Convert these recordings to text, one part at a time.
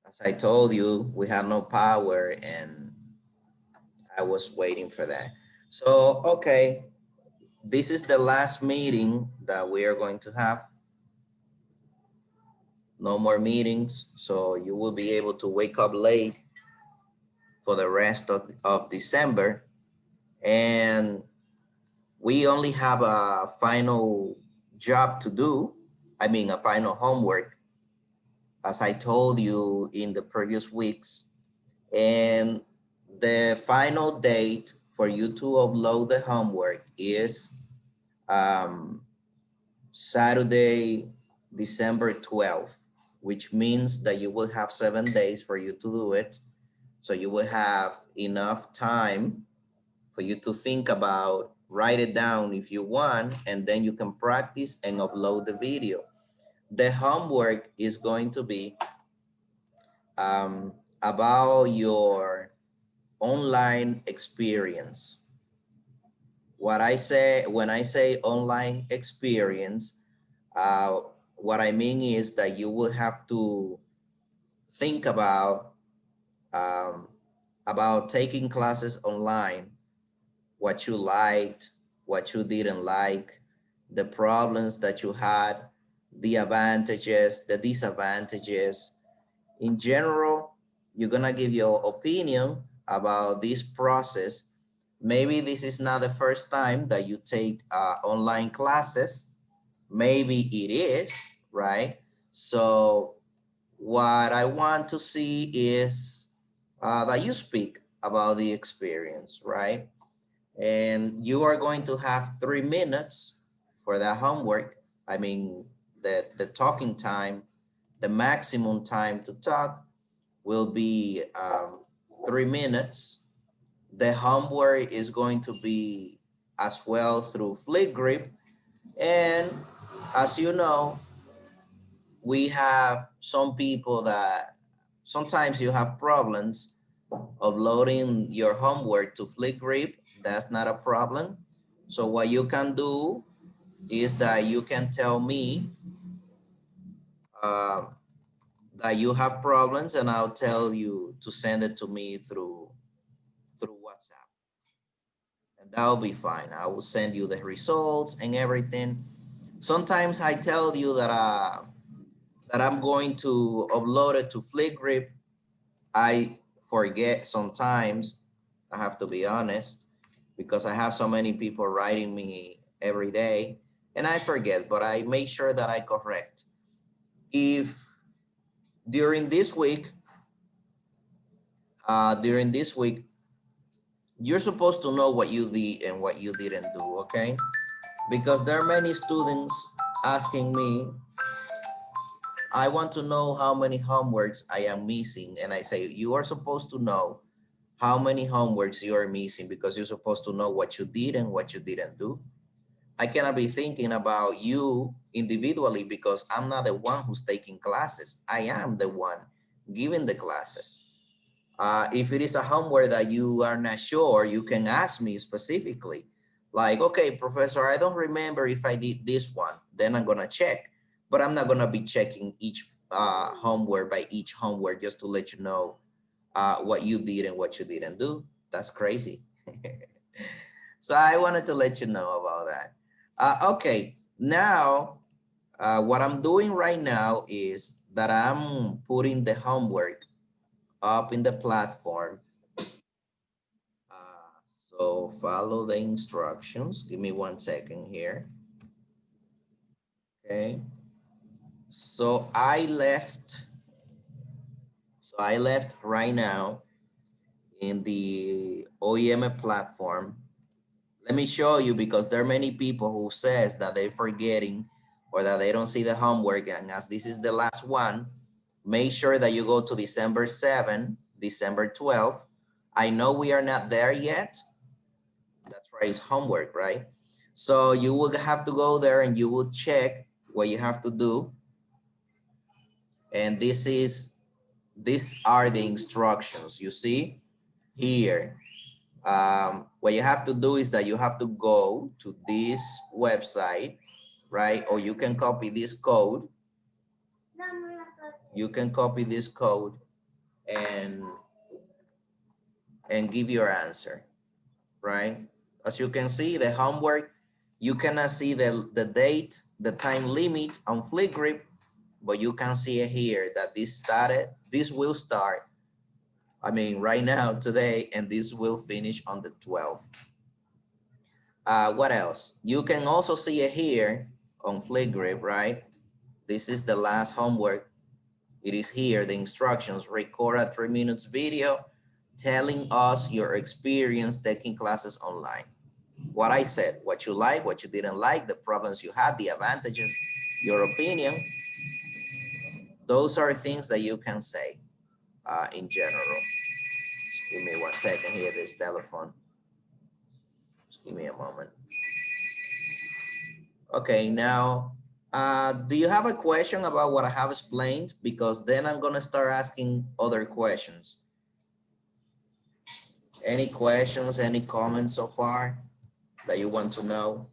As I told you, we had no power and I was waiting for that. So, okay, this is the last meeting that we are going to have. No more meetings. So you will be able to wake up late for the rest of December. And we only have a final job to do. I mean, a final homework, as I told you in the previous weeks. And the final date for you to upload the homework is um, Saturday, December 12th, which means that you will have 7 days for you to do it. So you will have enough time for you to think about, write it down if you want, and then you can practice and upload the video. The homework is going to be um, about your online experience. What I say when I say online experience, uh, what I mean is that you will have to think um, about taking classes online, what you liked, what you didn't like, the problems that you had, the advantages, the disadvantages. In general, you're gonna give your opinion about this process. Maybe this is not the first time that you take online classes. Maybe it is, right? So what I want to see is that you speak about the experience, right? And you are going to have 3 minutes for that homework. I mean, the talking time, the maximum time to talk will be 3 minutes. The homework is going to be as well through Flipgrid. And as you know, we have some people that sometimes you have problems uploading your homework to Flipgrid. That's not a problem. So what you can do is that you can tell me uh, that you have problems and I'll tell you to send it to me through WhatsApp. And that'll be fine. I will send you the results and everything. Sometimes I tell you that I'm going to upload it to Flipgrid. I forget sometimes. I have to be honest because I have so many people writing me every day and I forget, but I make sure that I correct. If during this week, during this week, you're supposed to know what you did and what you didn't do, okay? Because there are many students asking me, I want to know how many homeworks I am missing. And I say, you are supposed to know how many homeworks you are missing because you're supposed to know what you did and what you didn't do. I cannot be thinking about you individually because I'm not the one who's taking classes. I am the one giving the classes. If it is a homework that you are not sure, you can ask me specifically. Like, okay, professor, I don't remember if I did this one. Then I'm gonna check. But I'm not gonna be checking each homework by each homework just to let you know what you did and what you didn't do. That's crazy. So I wanted to let you know about that. Okay, now what I'm doing right now is that I'm putting the homework up in the platform. So follow the instructions. Give me 1 second here. Okay. So I left right now in the OEM platform. Let me show you because there are many people who says that they're forgetting or that they don't see the homework. And as this is the last one, make sure that you go to December 7, December 12th. I know we are not there yet. That's right, it's homework, right? So you will have to go there and you will check what you have to do. And these are the instructions you see here. What you have to do is that you have to go to this website, right? Or you can copy this code. You can copy this code and give your answer, right? As you can see, the homework, you cannot see the date, the time limit on Flipgrid, but you can see it here that this will start, I mean, right now, today, and this will finish on the 12th. What else? You can also see it here on Flipgrid, right? This is the last homework. It is here, the instructions: record a 3 minutes video telling us your experience taking classes online. What I said, what you like, what you didn't like, the problems you had, the advantages, your opinion. Those are things that you can say in general. Give me 1 second here, this telephone. Just give me a moment. Okay, now, do you have a question about what I have explained? Because then I'm gonna start asking other questions. Any questions, any comments so far that you want to know?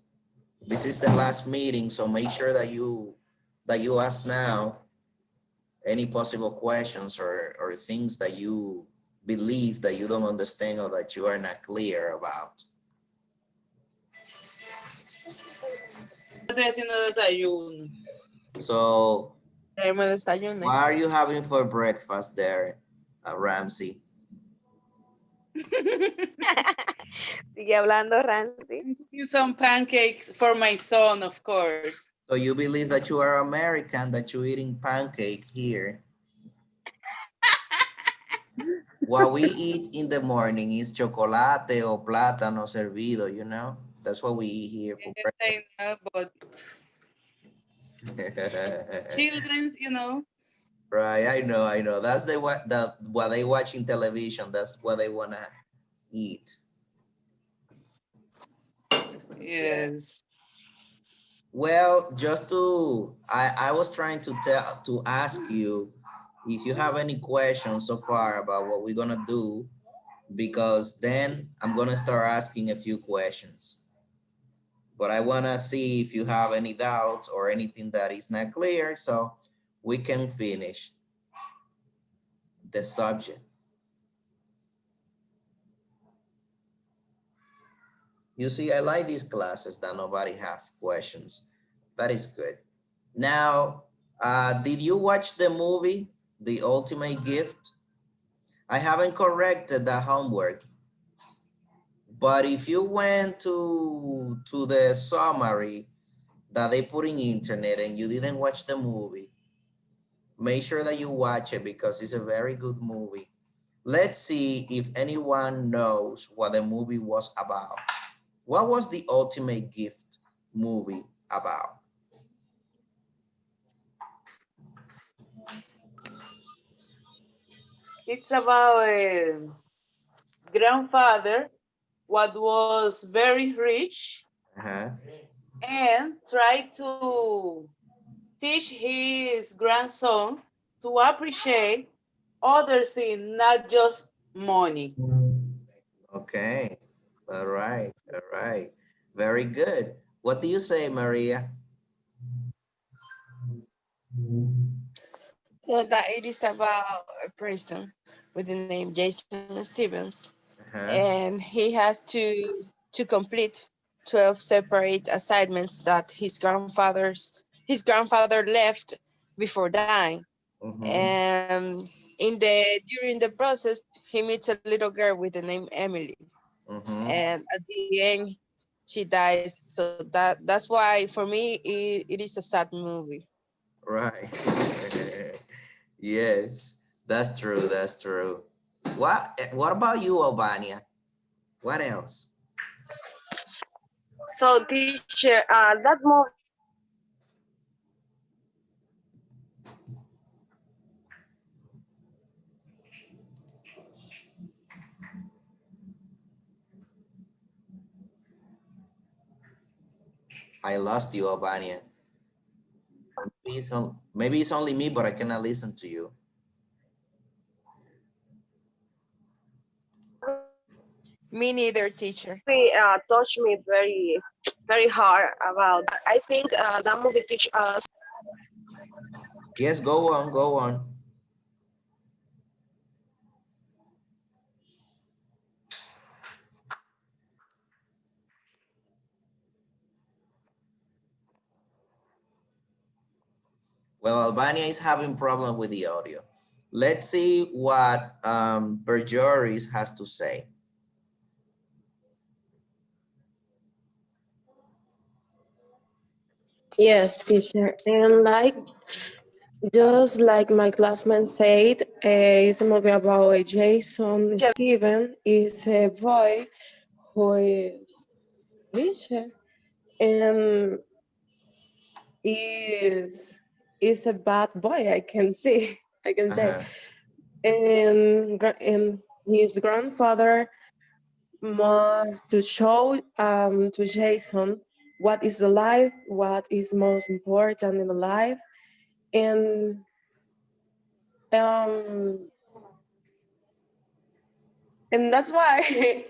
This is the last meeting, so make sure that you ask now any possible questions or things that you believe that you don't understand or that you are not clear about. Estoy haciendo desayuno. So, Me desayuné. what are you having for breakfast there, Ramsey? Sigue hablando, Randy. Some pancakes for my son, of course. So you believe that you are American, that you're eating pancake here. What we eat in the morning is chocolate or plátano servido, you know? That's what we eat here for I know, but breakfast. children, Right, I know. That's what they watch in television. That's what they wanna eat. yes. Well, just I was trying to ask you if you have any questions so far about what we're gonna do, because then I'm gonna start asking a few questions. But I wanna see if you have any doubts or anything that is not clear, so we can finish the subject. You see, I like these classes that nobody have questions. That is good. Now, did you watch the movie, The Ultimate Gift? I haven't corrected the homework, but if you went to the summary that they put in internet and you didn't watch the movie, make sure that you watch it because it's a very good movie. Let's see if anyone knows what the movie was about. What was The Ultimate Gift movie about? It's about a grandfather what was very rich Uh-huh. and tried to teach his grandson to appreciate others in not just money. Okay. All right. All right. Very good. What do you say, Maria? So that it is about a person with the name Jason Stevens, Uh-huh. and he has to complete 12 separate assignments that his grandfather left before dying. Mm-hmm. And during the process, he meets a little girl with the name Emily, Mm-hmm. and at the end, she dies. So that's why for me it is a sad movie. Right. Yes, that's true. That's true. What about you, Albania? What else? So, teacher, that movie I lost you, Albania. Maybe it's only me, but I cannot listen to you. Me neither, teacher. touched me very, very hard about. I think that movie teach us. Yes, go on, go on. Well, Albania is having problem with the audio. Let's see what Berjoris has to say. Yes, teacher. And like just like my classmate said, it's a movie about a Jason Steven is a boy who is rich and is is a bad boy. I can see. I can say, Uh-huh. and his grandfather must to show to Jason what is the life, what is most important in the life, and um and that's why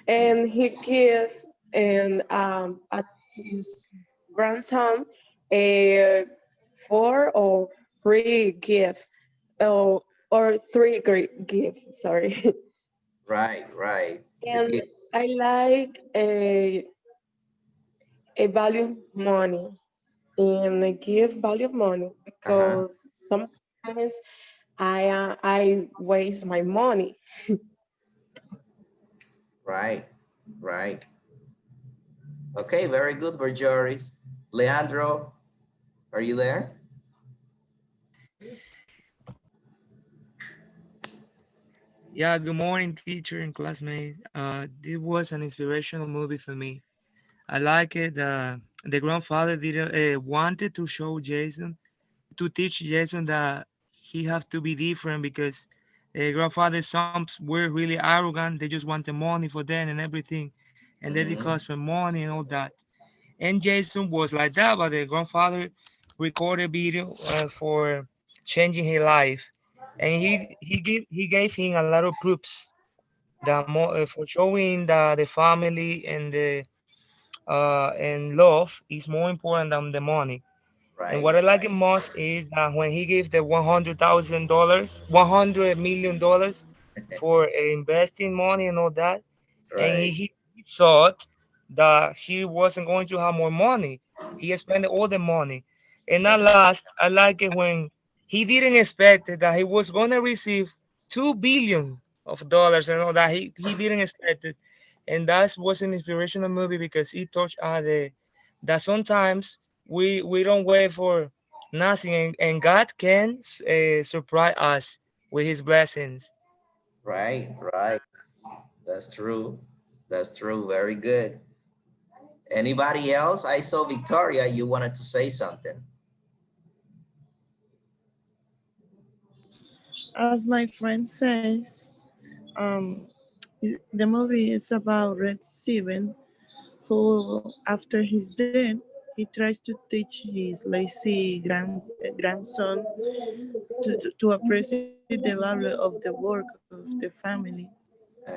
and he gives and at his grandson a 4 or 3 gift or 3 gifts, sorry. Right, right. The And gifts. I like a value money and I give value of money Uh-huh. because sometimes I waste my money. Right, right. Okay, very good, Berjoris. Leandro, are you there? Yeah, good morning, teacher and classmate. This was an inspirational movie for me. I like it. The grandfather didn't wanted to show Jason, to teach Jason that he have to be different because grandfather's sons were really arrogant. They just wanted money for them and everything, and they Mm-hmm. discussed for money and all that. And Jason was like that, but the grandfather recorded video for changing his life, and he gave him a lot of proofs that more for showing that the family and love is more important than the money. And what Right, I like it most is that when he gave the $100,000, $100 million for investing money and all that, and right, he thought that he wasn't going to have more money. He spent all the money. And at last, I like it when he didn't expect that he was going to receive $2 billion and all that. He didn't expect it. And that was an inspirational movie because it touched that sometimes we don't wait for nothing, and God can surprise us with his blessings. right, right. That's true. That's true. Very good. Anybody else? I saw Victoria, you wanted to say something. As my friend says, um, the movie is about Red Steven, who, after his death, he tries to teach his lazy grandson to appreciate the value of the work of the family,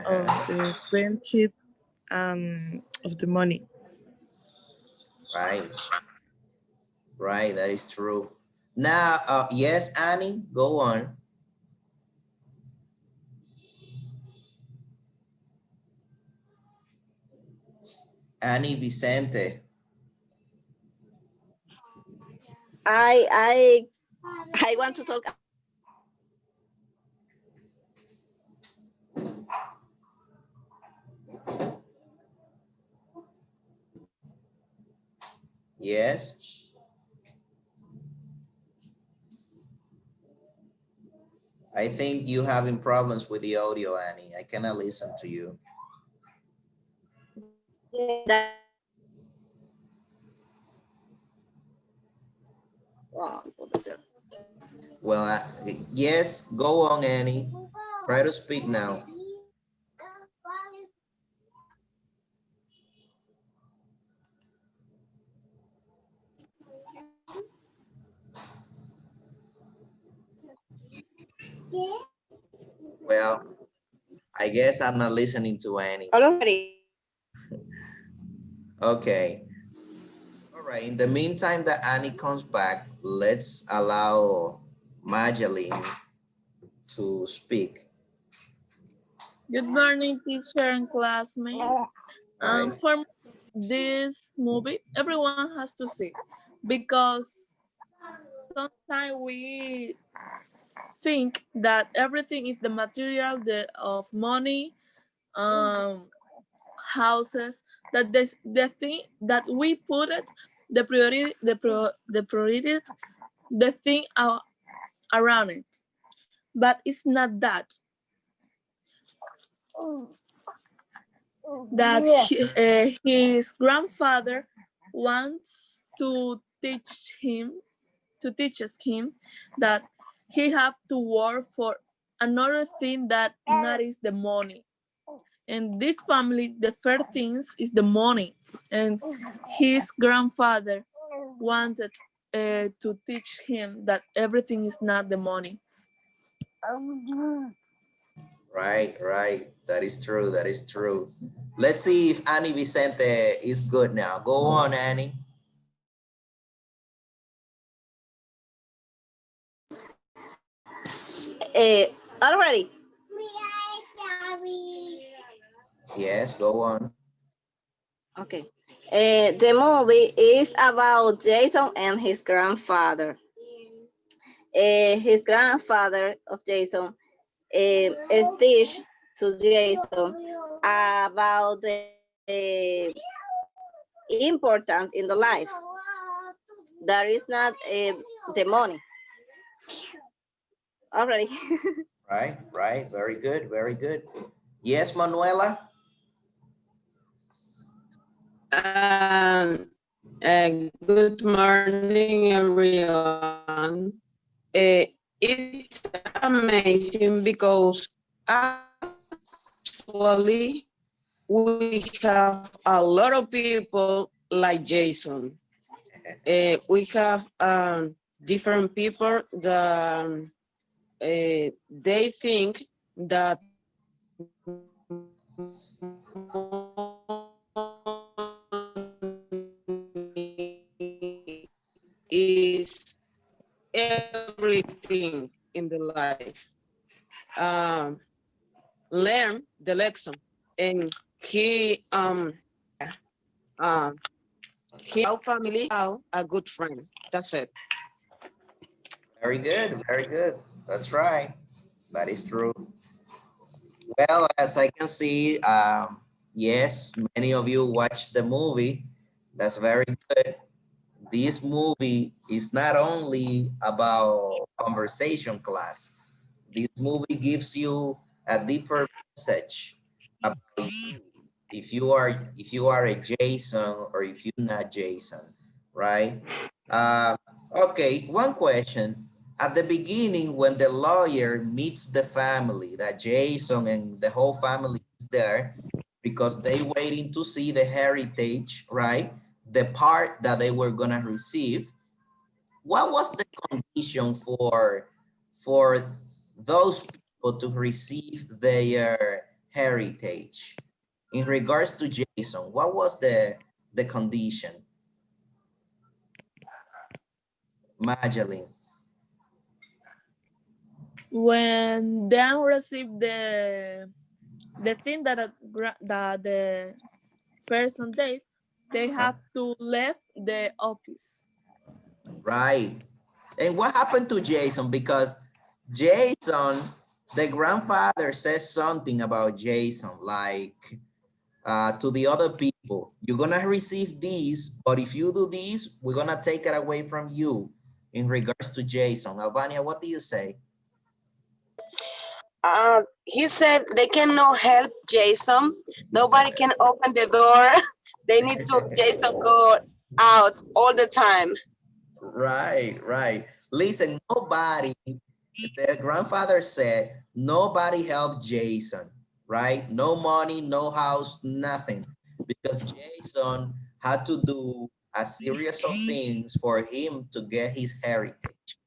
of the Uh-huh. friendship, of the money. Right, right. That is true. Now, yes, Annie, go on. Annie Vicente. I I I want to talk Yes. I think you having problems with the audio, Annie. I cannot listen to you. that. Well, yes, go on, Annie. Try to speak now. Well, I guess I'm not listening to Annie. Already. Okay. All right. In the meantime that Annie comes back, let's allow Madeline to speak. Good morning, teacher and classmate. Right. For me, this movie, everyone has to see because sometimes we think that everything is the material of money, um, houses, that the thing that we put it, the priority, the thing around it. But it's not that. That his grandfather wants to teaches him that he have to work for another thing that not is the money. And this family, the first things is the money. And his grandfather wanted to teach him that everything is not the money. Right, right. That is true. That is true. Let's see if Annie Vicente is good now. Go on, Annie. Already. Yes, go on. Okay. The movie is about Jason and his grandfather. His grandfather of Jason is teach to Jason about the important in the life. That is not the money. Already. Right, right. Very good, very good. Yes, Manuela. Good morning, everyone. It's amazing because actually we have a lot of people like Jason. We have different people that they think that is everything in the life. Learn the lesson, and he uh, he our family a good friend. That's it. Very good, very good. That's right. That is true. Well, as I can see, yes, many of you watched the movie. That's very good. This movie is not only about conversation class. This movie gives you a deeper message about you. If you are a Jason or if you're not Jason, right? Uh, okay, one question. At the beginning, when the lawyer meets the family, that Jason and the whole family is there because they waiting to see the heritage, right? The part that they were gonna receive. What was the condition for those people to receive their heritage? In regards to Jason, what was the condition? Madeline. When they receive the thing that that the person did, they have to leave the office. Right. And what happened to Jason? Because Jason, the grandfather says something about Jason, like to the other people, you're gonna receive these, but if you do this, we're gonna take it away from you. In regards to Jason, Albania, what do you say? He said they cannot help Jason. Nobody can open the door. They need to Jason go out all the time. Right, right. Listen, nobody, the grandfather said, nobody helped Jason, right? No money, no house, nothing. Because Jason had to do a series of things for him to get his heritage.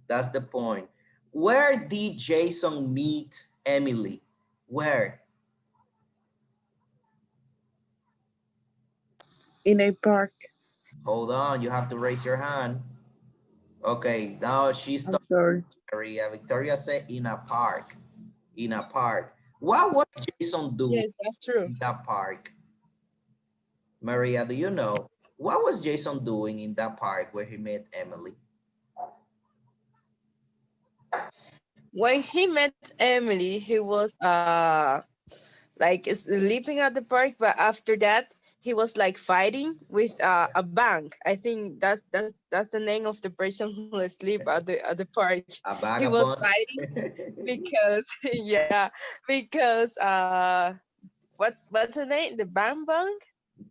That's the point. Where did Jason meet Emily? Where? In a park. Hold on, you have to raise your hand. Okay, now she's I'm sorry. Victoria. Victoria said in a park. In a park. What was Jason doing Yes, that's true. in that park? Maria, do you know? What was Jason doing in that park where he met Emily? When he met Emily, he was like sleeping at the park, but after that he was like fighting with a bank. I think that's the name of the person who sleep at the park. A He was vagabond? fighting because yeah, because what's the name? The bank?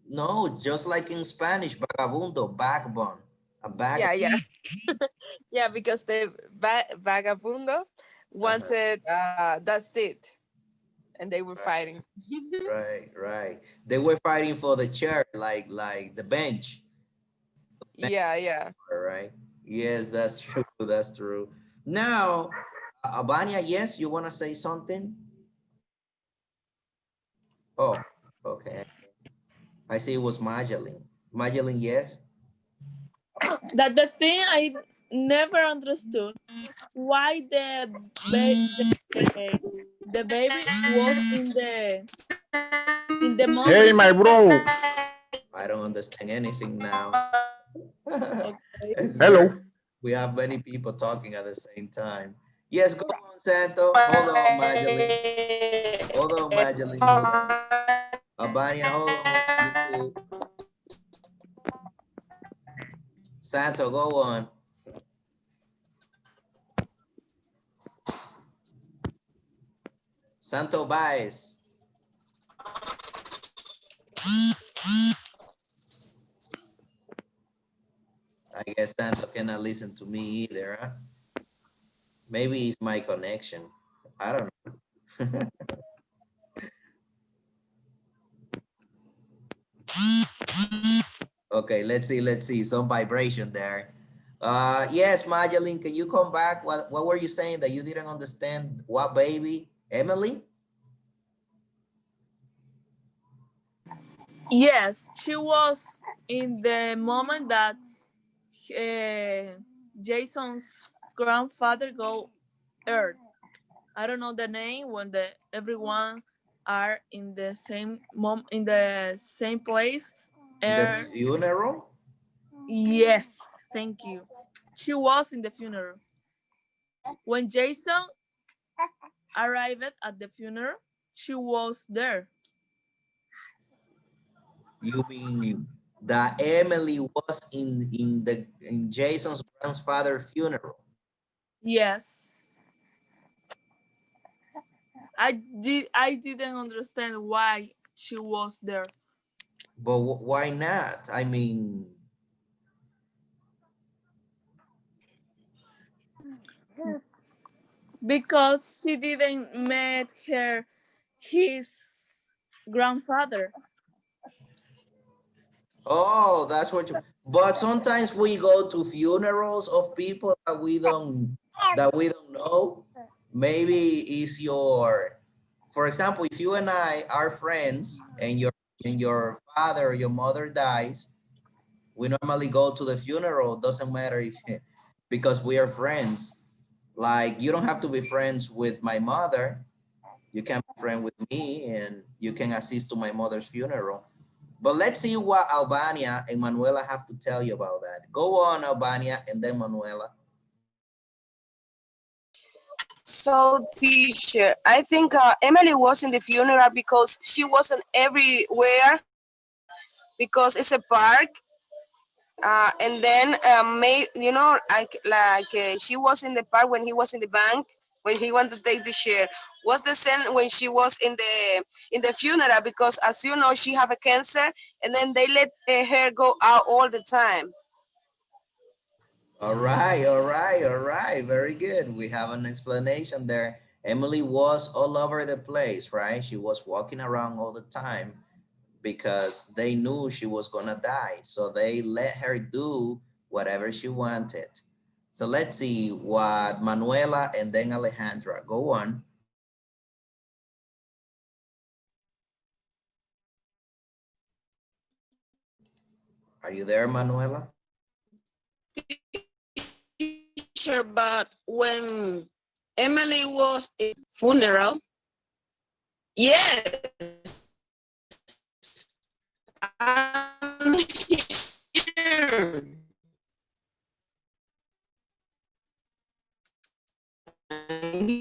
No, just like in Spanish, vagabundo, backbone. A Yeah, vagabond. yeah. Yeah, because the vagabundo Uh-huh. wanted that's it, and they were Right, fighting. right, right. They were fighting for the chair, like the bench. Yeah, yeah. All right. Yes, that's true. That's true. Now, Albania, yes, you want to say something? Oh, okay. I see it was Madeline. Madeline, yes. That the thing I never understood why the baby was in the Hey, mommy. my bro. I don't understand anything now. Okay. It's Hello. very, we have many people talking at the same time. Yes, go on, Santo. Hold on, Madeline. Hold on, Madeline. Hold on. Albania, hold on. You too. Santo, go on. Santo Baez. I guess Santo cannot listen to me either, huh? Maybe it's my connection. I don't know. Okay, let's see. Some vibration there. Yes, Madeline, can you come back? What were you saying that you didn't understand? What baby? Emily? Yes, she was in the moment that Jason's grandfather go Earth. I don't know the name when the everyone are in the same in the same place. In the Earth. funeral? Yes, thank you. She was in the funeral. When Jason arrived at the funeral, she was there. You mean that Emily was in Jason's grandfather's funeral? Yes. I didn't understand why she was there. But why not? I mean, Because she didn't met his grandfather. oh, that's what you. But sometimes we go to funerals of people that we don't know. Maybe is your, for example, if you and I are friends and your father or your mother dies, we normally go to the funeral. Doesn't matter if because we are friends. Like you don't have to be friends with my mother. You can be friend with me and you can assist to my mother's funeral. But let's see what Albania and Manuela have to tell you about that. Go on, Albania, and then Manuela. So, teacher, I think Emily was in the funeral because she wasn't everywhere because it's a park. And then, she was in the park when he was in the bank when he wanted to take the share. Was the same when she was in the funeral because, as you know, she have a cancer, and then they let her go out all the time. All right, all right, all right. Very good. We have an explanation there. Emily was all over the place, right? She was walking around all the time because they knew she was gonna die. So they let her do whatever she wanted. So let's see what Manuela and then Alejandra. Go on. Are you there, Manuela? Teacher, but when Emily was in funeral, yes, I'm here. When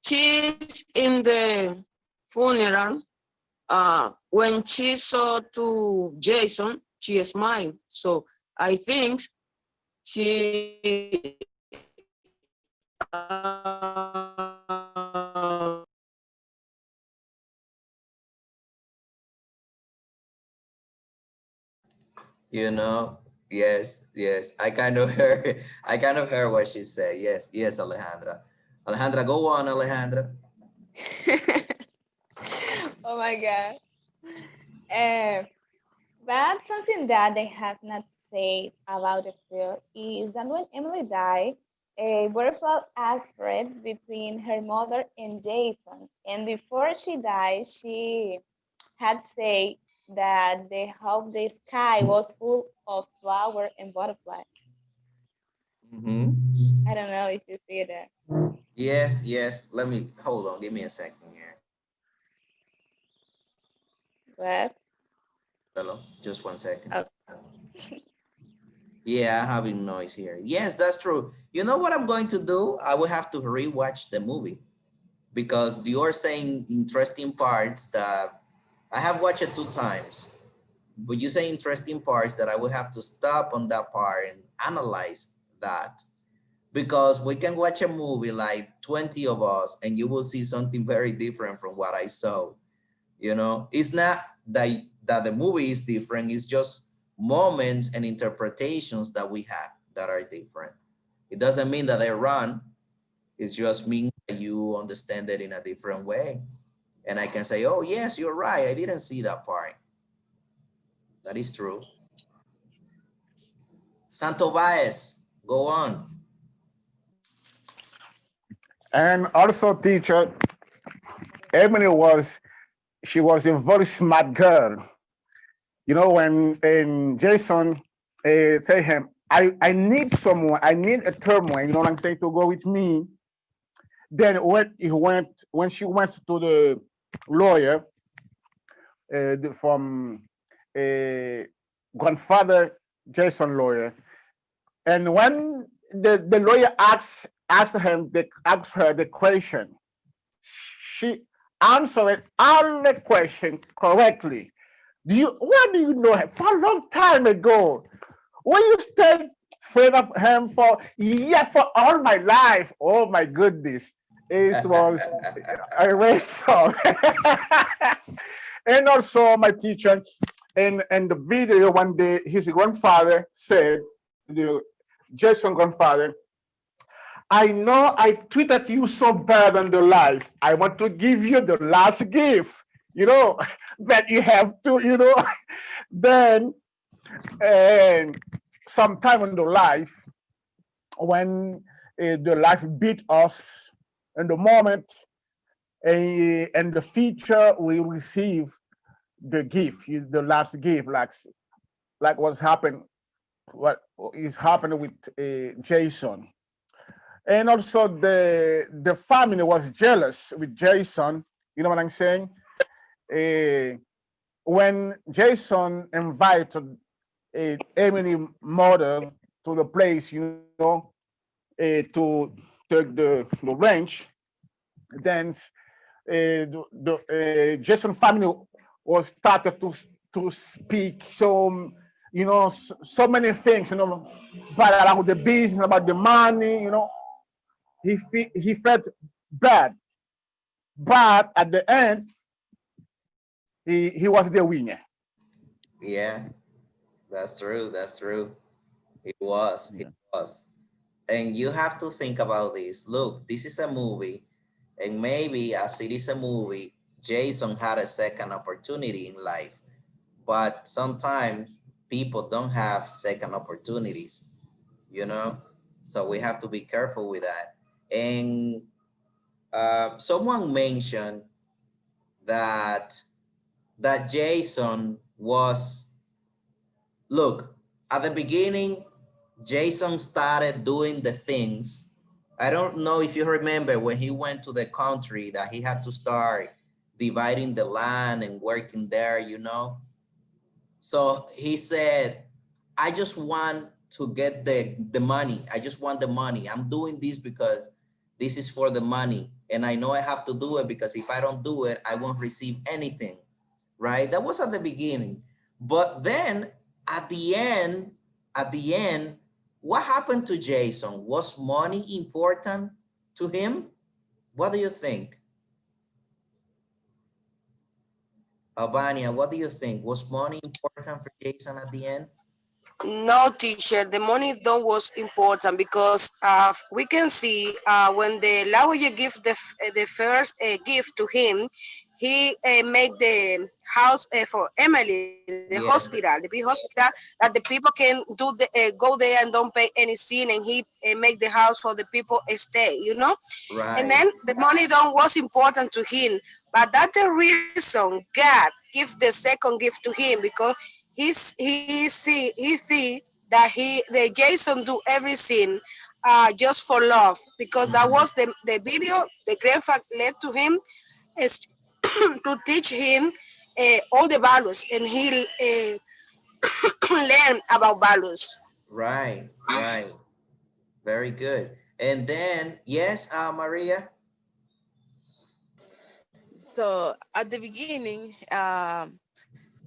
she's in the funeral, when she saw to Jason, she smiled. So I think she You know, yes, yes. I kind of heard, I kind of heard what she said. Yes, yes, Alejandra. Alejandra, go on, Alejandra. Oh my God. Uh, but something that they have not said about the film is that when Emily died, a butterfly aspirate between her mother and Jason. And before she died, she had said that they hope the sky was full of flowers and butterflies. Mm-hmm. I don't know if you see that. Yes, yes. Let me, hold on, give me a second here. But Hello, just one second. oh, Yeah, I'm having noise here. Yes, that's true. You know what I'm going to do? I will have to rewatch the movie because you're saying interesting parts that I have watched it 2 times, but you say interesting parts that I will have to stop on that part and analyze that because we can watch a movie like 20 of us and you will see something very different from what I saw. You know, it's not that the movie is different, it's just moments and interpretations that we have that are different. It doesn't mean that they're wrong, it just means that you understand it in a different way. And I can say, oh yes, you're right, I didn't see that part. That is true. Santo Baez, go on. And also, teacher, Emily was, she was a very smart girl. You know, when Jason say him, I need someone, I need a turmoil, you know what I'm saying, to go with me. Then when she went to the lawyer from grandfather Jason lawyer, and when the lawyer asked her the question, she answered all the question correctly. What do you know? For a long time ago, when you stayed afraid of him for yes for all my life. Oh my goodness, it was a race song. And also my teacher in the video one day, his grandfather said, the Jason grandfather, I know I treated you so bad in the life. I want to give you the last gift, you know, that you have to, you know. Then, and sometime in the life, when the life beat us, in the moment, and the future, we receive the gift, the last gift, like what is happening with Jason. And also the family was jealous with Jason. You know what I'm saying? Uh, when Jason invited Emily mother to the place, you know, to take the ranch, then Jason family was started to speak so you know so many things, you know, about the business, about the money, you know. He felt bad, but at the end, he was the winner. Yeah, that's true, that's true. It was, it Yeah. was. And you have to think about this. Look, this is a movie, and maybe as it is a movie, Jason had a second opportunity in life. But sometimes people don't have second opportunities, you know? So we have to be careful with that. And someone mentioned that Jason was, look, at the beginning, Jason started doing the things I don't know if you remember when he went to the country that he had to start dividing the land and working there, you know? So he said, I just want to get the money. I just want the money. I'm doing this because this is for the money. And I know I have to do it because if I don't do it, I won't receive anything, right? That was at the beginning. But then at the end, at the end, what happened to Jason? Was money important to him? What do you think? Albania, what do you think? Was money important for Jason at the end? No, teacher, the money don't was important because we can see when the lawyer give the first gift to him, he make the house for Emily, the hospital, Yes, the big hospital that the people can go there and don't pay any sin, and he make the house for the people stay, you know. And right. then the money don't was important to him, but that's the reason God give the second gift to him because he see that the Jason do everything just for love because that Mhm. was the video the grandfather led to him is to teach him all the values, and he learn about values. Right, right. Very good. And then, yes, Maria. So at the beginning,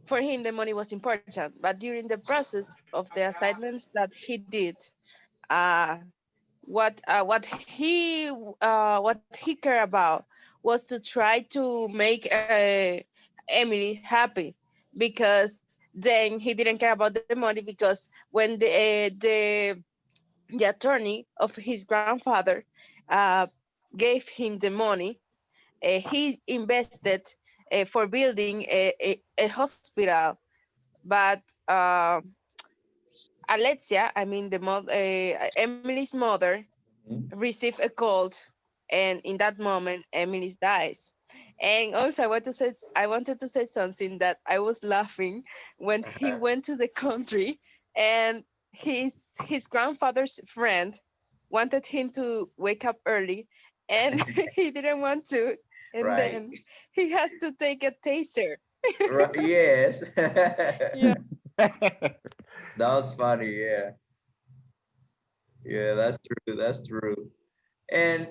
for him, the money was important, but during the process of the assignments that he did, uh, what he cared about was to try to make Emily happy, because then he didn't care about the money, because when the attorney of his grandfather uh, gave him the money, he invested for building a hospital. But Alexia, I mean Emily's mother, Mhm. received a cold, and in that moment, Emily dies. And also, I wanted to say something that I was laughing when he went to the country, and his grandfather's friend wanted him to wake up early, and he didn't want to, and Right. then he has to take a taser. Right. Yes. Yeah. That was funny. Yeah. Yeah, that's true. That's true. And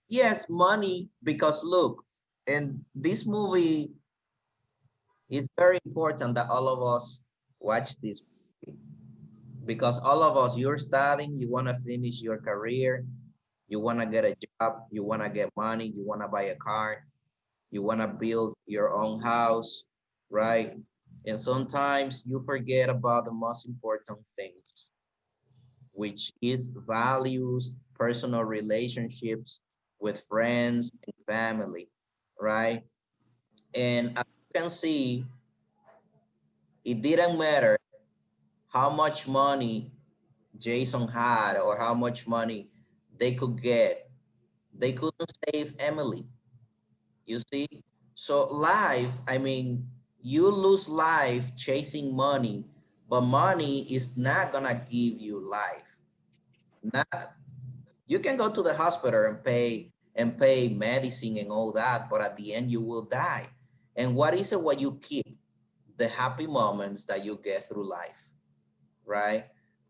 yes, money, because look, and this movie is very important that all of us watch this movie, because all of us, you're studying, you want to finish your career, you want to get a job, you want to get money, you want to buy a car, you want to build your own house, right? And sometimes you forget about the most important things, which is values, personal relationships with friends and family, right? And as you can see, it didn't matter how much money Jason had or how much money they could get, they couldn't save Emily. You see? So life, I mean, you lose life chasing money, but money is not gonna give you life. Not, you can go to the hospital and pay medicine and all that, but at the end you will die. And what is it what you keep? The happy moments that you get through life, right?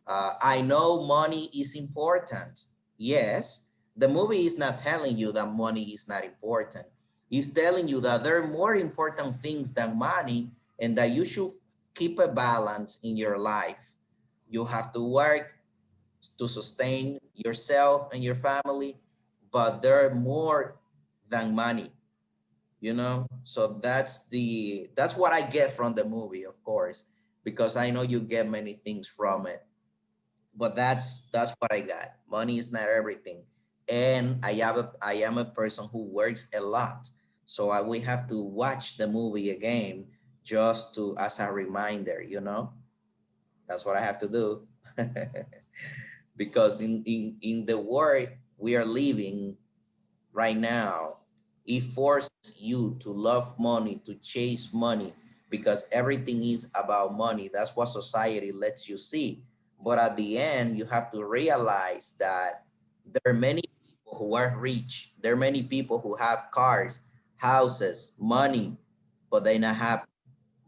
I know money is important. Yes, the movie is not telling you that money is not important. It's telling you that there are more important things than money, and that you should keep a balance in your life. You have to work to sustain yourself and your family, but there are more than money, so that's what I get from the movie, of course, because I know you get many things from it, but that's what I got. Money is not everything, and I am a person who works a lot, so I will have to watch the movie again just to as a reminder. That's what I have to do. Because in the world we are living right now, it forces you to love money, to chase money, because everything is about money. That's what society lets you see. But at the end, you have to realize that There are many people who are rich. There are many people who have cars, houses, money, but they're not happy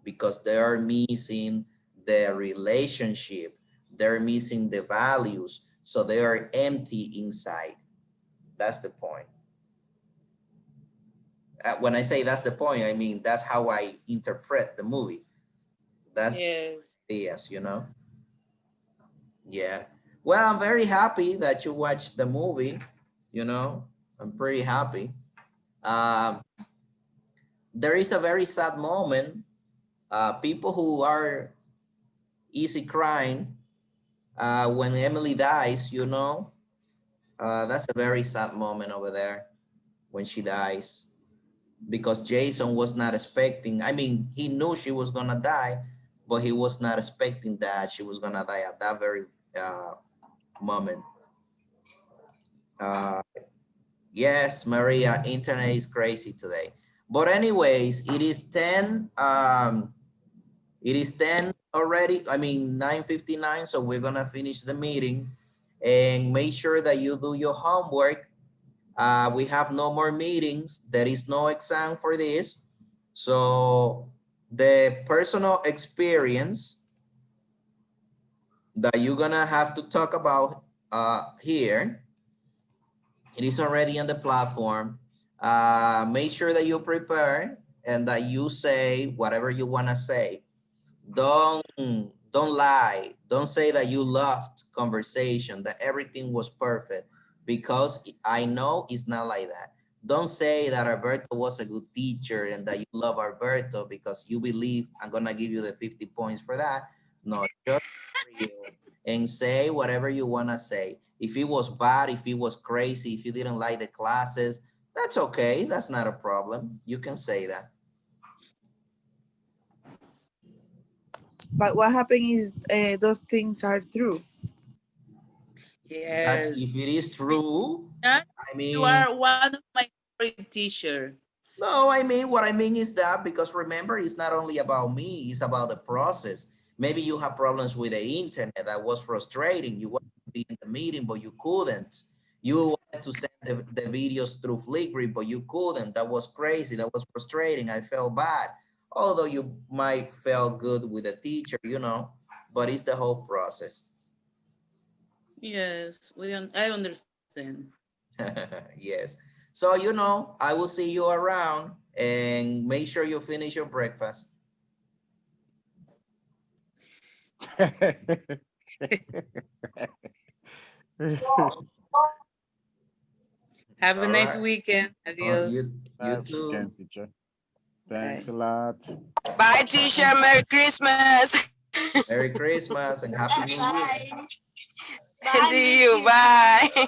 because they are missing the relationship. They're missing the values. So they are empty inside. That's the point. When I say that's the point, I mean, that's how I interpret the movie. That's Yes. yes, you know? Yeah. Well, I'm very happy that you watched the movie, you know? I'm pretty happy. Um, there is a very sad moment. People who are easy crying when Emily dies, you know, that's a very sad moment over there when she dies because Jason was not expecting. I mean, he knew she was gonna die, but he was not expecting that she was gonna die at that very moment. Uh, yes, Maria, internet is crazy today. But anyways, it is 10. It is 10 already. I mean, 9:59. So we're gonna finish the meeting and make sure that you do your homework. We have no more meetings. There is no exam for this. So the personal experience that you're gonna have to talk about here, it is already on the platform. Make sure that you prepare and that you say whatever you wanna say. Don't don't lie. Don't say that you loved conversation, that everything was perfect, because I know it's not like that. Don't say that Alberto was a good teacher and that you love Alberto because you believe I'm gonna give you the 50 points for that. No, just be real and say whatever you wanna say. If it was bad, if it was crazy, if you didn't like the classes, that's okay. That's not a problem. You can say that. But what happened is those things are true. That's Yes. if it is true. Yeah, I you mean, are one of my favorite teacher. no, I mean, what I mean is that because remember, it's not only about me, it's about the process. Maybe you have problems with the internet that was frustrating. You wanted to be in the meeting, but you couldn't. You wanted to send the videos through Flickr, but you couldn't. That was crazy. That was frustrating. I felt bad. Although you might feel good with the teacher, you know, but it's the whole process. Yes, I understand. Yes. So, you know, I will see you around and make sure you finish your breakfast. Have a All nice right. weekend. You Adios. you too. Teacher. Thanks Bye. a lot. Bye, teacher. Merry Christmas. Merry Christmas and Happy New Year. And to you. Bye.